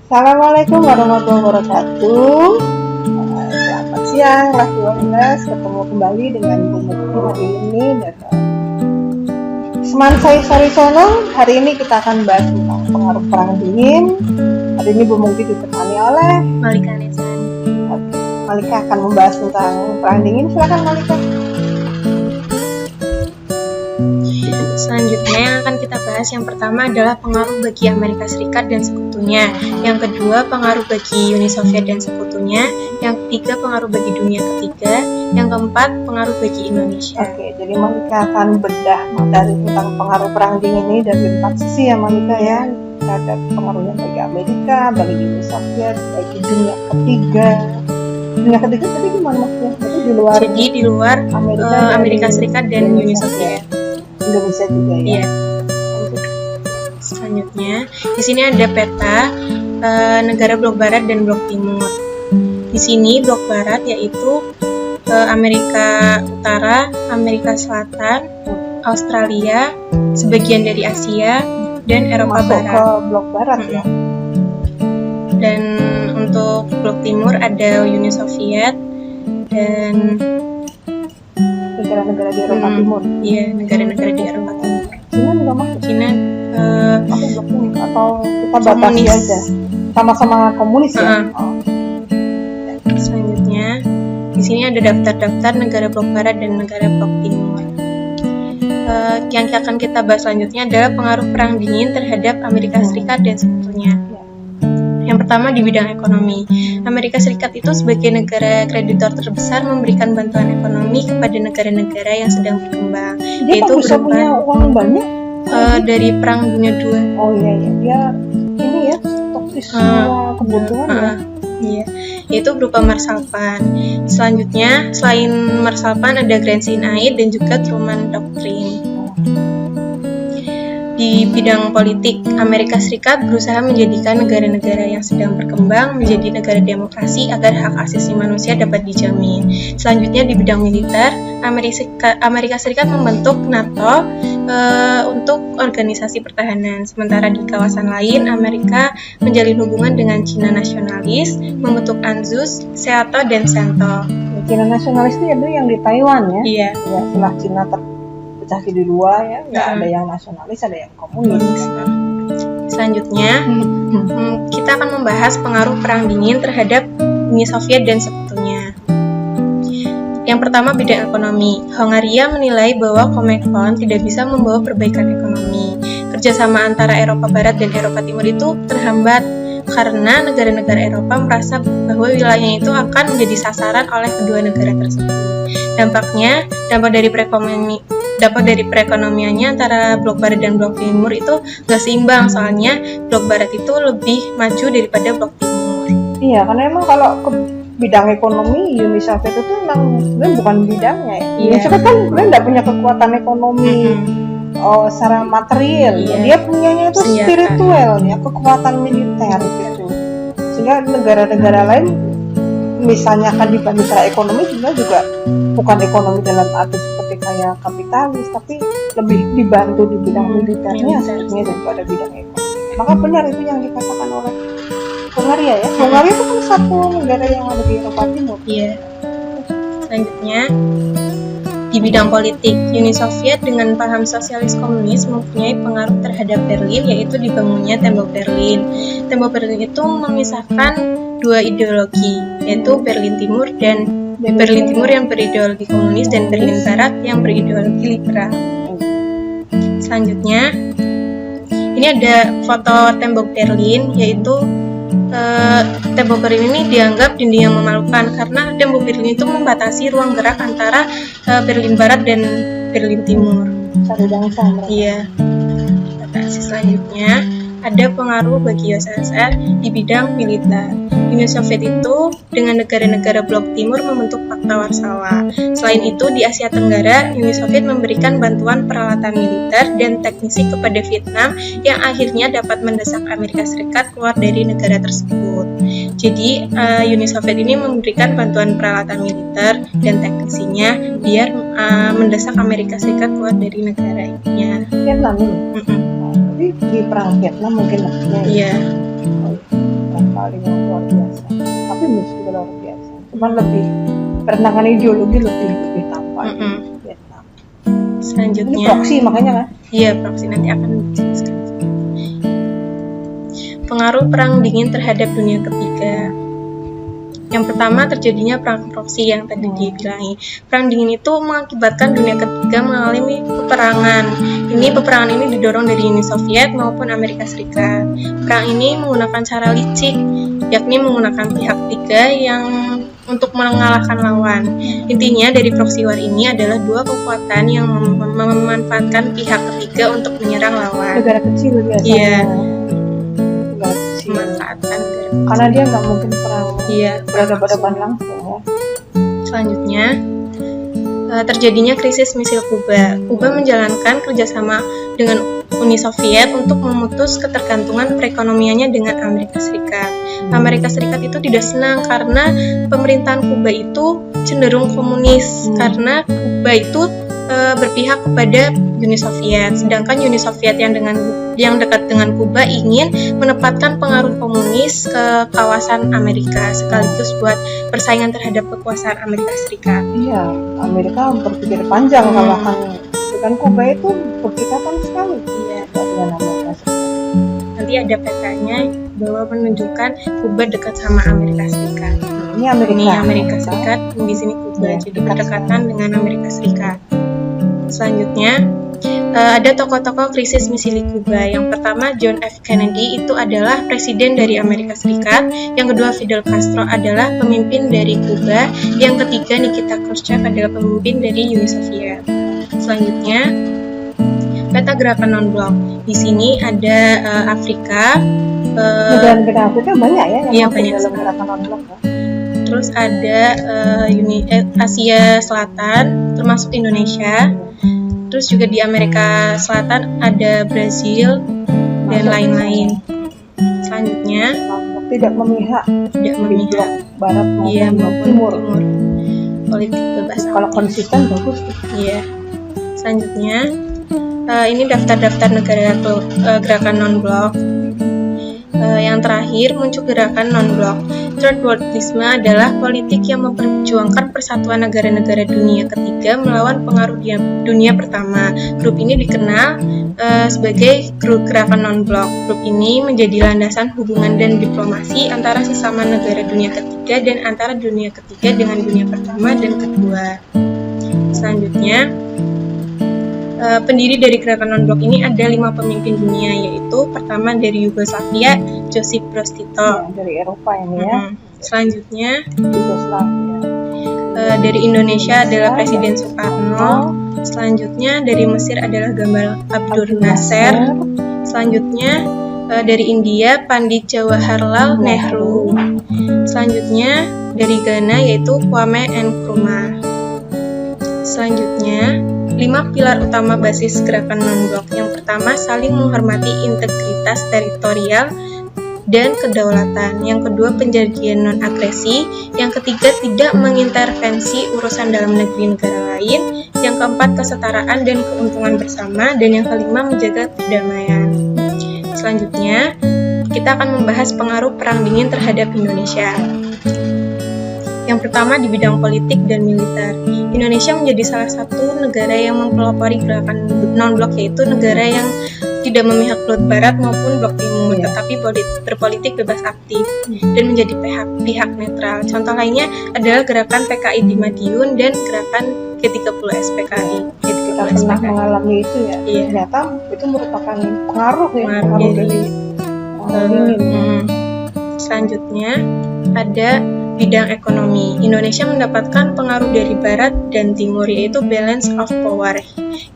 Assalamualaikum warahmatullahi wabarakatuh. Selamat siang, kelas 12. Ketemu kembali dengan Bu Mukti hari ini dan teman saya Sarisono. Hari ini kita akan bahas tentang pengaruh perang dingin. Hari ini Bu Mukti ditemani oleh Malika Nesan. Malika akan membahas tentang perang dingin. Silakan Malika. Selanjutnya yang akan kita bahas yang pertama adalah pengaruh bagi Amerika Serikat dan sekutunya. Yang kedua pengaruh bagi Uni Soviet dan sekutunya. Yang ketiga pengaruh bagi dunia ketiga. Yang keempat pengaruh bagi Indonesia. Oke, jadi Malika akan bedah materi tentang pengaruh perang dingin ini dari 4 sisi ya Malika ya. Ada pengaruhnya bagi Amerika, bagi Uni Soviet, bagi dunia ketiga. Dunia ketiga tadi gimana maksudnya? Jadi di luar Amerika Serikat dan Uni Soviet. Indonesia juga ya. Iya. Selanjutnya, di sini ada peta negara blok barat dan blok timur. Di sini blok barat yaitu Amerika Utara, Amerika Selatan, Australia, sebagian dari Asia, dan Eropa Masuk Barat. ke blok barat ya. Dan untuk blok timur ada Uni Soviet dan negara-negara di Eropa Timur. Iya, negara-negara di Eropa Timur. Cina juga masuk. Cina Masuk blok timur atau kita batasi aja. Sama-sama komunis ya. Selanjutnya, di sini ada daftar-daftar negara blok barat dan negara blok timur. Yang akan kita bahas selanjutnya adalah pengaruh perang dingin terhadap Amerika Serikat dan sekutunya. Yang pertama di bidang ekonomi. Amerika Serikat itu sebagai negara kreditor terbesar memberikan bantuan ekonomi kepada negara-negara yang sedang berkembang. Dia yaitu bisa punya uang banyak dari Perang Dunia II. Oh iya ya, dia ini ya toksis semua kebutuhan ya. Iya, yaitu berupa Marshall Plan. Selanjutnya, selain Marshall Plan ada Grand Sinai dan juga Truman Doctrine. Di bidang politik, Amerika Serikat berusaha menjadikan negara-negara yang sedang berkembang menjadi negara demokrasi agar hak asasi manusia dapat dijamin. Selanjutnya di bidang militer, Amerika Serikat membentuk NATO untuk organisasi pertahanan. Sementara di kawasan lain, Amerika menjalin hubungan dengan Cina nasionalis, membentuk ANZUS, SEATO, dan CENTO. Cina nasionalis itu yang di Taiwan ya. Iya. Ya, setelah Cina terpecah jadi dua ya, nggak ada yang nasionalis, ada yang komunis. Selanjutnya, kita akan membahas pengaruh perang dingin terhadap Uni Soviet dan sekutunya. Yang pertama, bidang ekonomi. Hongaria menilai bahwa Comecon tidak bisa membawa perbaikan ekonomi. Kerjasama antara Eropa Barat dan Eropa Timur itu terhambat karena negara-negara Eropa merasa bahwa wilayahnya itu akan menjadi sasaran oleh kedua negara tersebut. Dampak dari perekonomiannya antara blok barat dan blok timur itu gak seimbang, soalnya blok barat itu lebih maju daripada blok timur. Iya, karena emang kalau ke bidang ekonomi Uni Soviet itu emang sebenarnya bukan bidangnya ya. Uni Soviet kan sebenarnya nggak punya kekuatan ekonomi secara material. Iya. Dia punyanya itu spiritual ya, kekuatan militer gitu. Sehingga negara-negara lain misalnya akan dibantu secara ekonomi juga bukan ekonomi dalam arti seperti kayak kapitalis, tapi lebih dibantu di bidang militernya sebenarnya daripada bidang ekonomi. Maka benar itu yang dikatakan oleh Hongaria ya. Hongaria itu kan satu negara yang ada di Eropa Timur. Iya. Selanjutnya di bidang politik, Uni Soviet dengan paham sosialis komunis mempunyai pengaruh terhadap Berlin, yaitu dibangunnya tembok Berlin. Tembok Berlin itu memisahkan dua ideologi, yaitu Berlin Timur yang berideologi komunis dan Berlin Barat yang berideologi liberal. Selanjutnya, ini ada foto tembok Berlin, yaitu tembok Berlin ini dianggap dinding yang memalukan karena tembok Berlin itu membatasi ruang gerak antara Berlin Barat dan Berlin Timur. Iya. Selanjutnya ada pengaruh bagi USSR di bidang militer. Uni Soviet itu dengan negara-negara blok timur membentuk Pakta Warsawa. Selain itu, di Asia Tenggara, Uni Soviet memberikan bantuan peralatan militer dan teknisi kepada Vietnam yang akhirnya dapat mendesak Amerika Serikat keluar dari negara tersebut. Jadi, Uni Soviet ini memberikan bantuan peralatan militer dan teknisinya biar mendesak Amerika Serikat keluar dari negaranya. Vietnam ini? Jadi di perang Vietnam mungkin maksudnya. Iya. paling luar biasa. Tapi Mus juga luar biasa. Cuman lebih perenangan ideologi lebih tampak Vietnam. Ini Selanjutnya, proksi makanya kan. iya proksi nanti akan dijelaskan. Pengaruh perang dingin terhadap dunia ketiga. Yang pertama terjadinya perang proksi yang tadi dibilangi. Perang dingin itu mengakibatkan dunia ketiga mengalami peperangan. Peperangan ini didorong dari Uni Soviet maupun Amerika Serikat. Perang ini menggunakan cara licik, yakni menggunakan pihak ketiga yang untuk mengalahkan lawan. Intinya dari proxy war ini adalah dua kekuatan yang memanfaatkan pihak ketiga untuk menyerang lawan. Negara kecil biasanya. Iya. Negara kecil. Memanfaatkan Karena dia nggak mungkin perang berhadapan langsung ya. Selanjutnya, terjadinya krisis misil Kuba. Kuba menjalankan kerjasama dengan Uni Soviet untuk memutus ketergantungan perekonomiannya dengan Amerika Serikat. Amerika Serikat itu tidak senang karena pemerintahan Kuba itu cenderung komunis, karena Kuba itu berpihak kepada Uni Soviet, sedangkan Uni Soviet yang dekat dengan Kuba ingin menempatkan pengaruh komunis ke kawasan Amerika sekaligus buat persaingan terhadap kekuasaan Amerika Serikat. Iya, Amerika berpikir panjang kalau kan Kuba itu berkaitan sekali dengan Amerika Serikat. Nanti ada petanya bahwa menunjukkan Kuba dekat sama Amerika Serikat. Ini Amerika Serikat, di sini Kuba, jadi berdekatan dengan Amerika Serikat. Selanjutnya, ada tokoh-tokoh krisis misil Kuba. Yang pertama John F. Kennedy itu adalah presiden dari Amerika Serikat. Yang kedua Fidel Castro adalah pemimpin dari Kuba. Yang ketiga Nikita Khrushchev adalah pemimpin dari Uni Soviet. Selanjutnya, peta gerakan non-blok. Di sini ada Afrika. Negara-negara Afrika banyak ya yang banyak dalam gerakan non-blok ya. Terus ada Asia Selatan, termasuk Indonesia. Terus juga di Amerika Selatan ada Brazil dan lain-lain. Selanjutnya, tidak memihak blok barat maupun timur. Politik bebas. Kalau konsisten bagus. Iya. Selanjutnya, ini daftar-daftar negara gerakan non-blok. Yang terakhir muncul gerakan non-blok. Third worldism adalah politik yang memperjuangkan persatuan negara-negara dunia ketiga melawan pengaruh dunia pertama. Grup ini dikenal sebagai grup gerakan non-blok. Grup ini menjadi landasan hubungan dan diplomasi antara sesama negara dunia ketiga dan antara dunia ketiga dengan dunia pertama dan kedua. Selanjutnya, pendiri dari gerakan non-blok ini ada 5 pemimpin dunia, yaitu pertama dari Yugoslavia, Josip Broz Tito. Dari Eropa ini ya. Selanjutnya, Yugoslavia. Dari Indonesia adalah Presiden Soekarno. Selanjutnya dari Mesir adalah Gamal Abdul Nasser. Selanjutnya dari India Pandit Jawaharlal Nehru. Selanjutnya dari Ghana yaitu Kwame Nkrumah. Selanjutnya, 5 pilar utama basis gerakan non-blok. Yang pertama, saling menghormati integritas teritorial dan kedaulatan. Yang kedua, penjagaan non-agresi. Yang ketiga, tidak mengintervensi urusan dalam negeri negara lain. Yang keempat, kesetaraan dan keuntungan bersama. Dan yang kelima, menjaga perdamaian. Selanjutnya, kita akan membahas pengaruh Perang Dingin terhadap Indonesia. Yang pertama di bidang politik dan militer. Indonesia menjadi salah satu negara yang mempelopori gerakan non-blok, yaitu negara yang tidak memihak blok barat maupun blok timur, tetapi berpolitik bebas aktif dan menjadi pihak netral. Contoh lainnya adalah gerakan PKI di Madiun dan gerakan G30 SPKI. Kita pernah mengalami itu ya. Ternyata itu merupakan pengaruh dari Selanjutnya ada bidang ekonomi. Indonesia mendapatkan pengaruh dari barat dan timur, yaitu balance of power,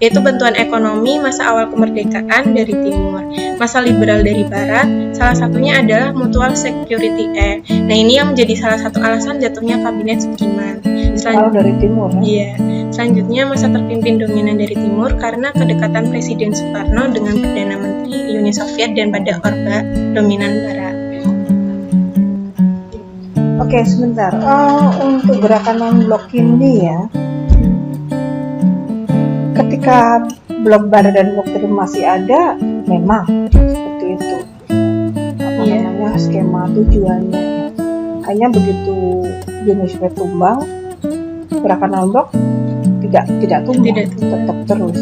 yaitu bantuan ekonomi masa awal kemerdekaan dari timur, masa liberal dari barat. Salah satunya adalah mutual security aid. Nah, ini yang menjadi salah satu alasan jatuhnya kabinet Sudirman. Dari timur. Iya. Selanjutnya masa terpimpin dominan dari timur karena kedekatan Presiden Soekarno dengan Perdana Menteri Uni Soviet dan pada Orba dominan barat. Oke, sebentar. Untuk gerakan non-blok ini ya, ketika blok barat dan blok timur masih ada, memang seperti itu. skema tujuannya. Hanya begitu Uni Soviet tumbang, gerakan non-blok tidak tumbang, tetap terus.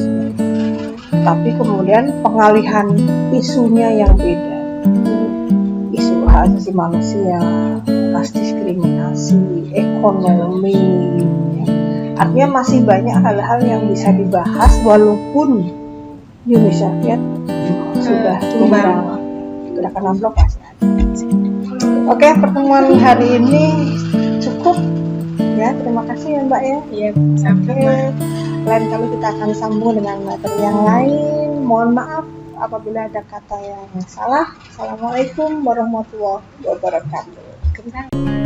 Tapi kemudian pengalihan isunya yang beda, isu hak asasi manusia, ras diskriminasi, ekonomi. Artinya masih banyak hal-hal yang bisa dibahas walaupun Uni Soviet sudah tumbang, gerakan non-blok masih ada. Oke, pertemuan hari ini cukup ya. Terima kasih ya Mbak ya. Iya, Oke, sama-sama. lain kali kita akan sambung dengan materi yang lain. Mohon maaf apabila ada kata yang salah. Assalamualaikum warahmatullahi wabarakatuh. Kembali.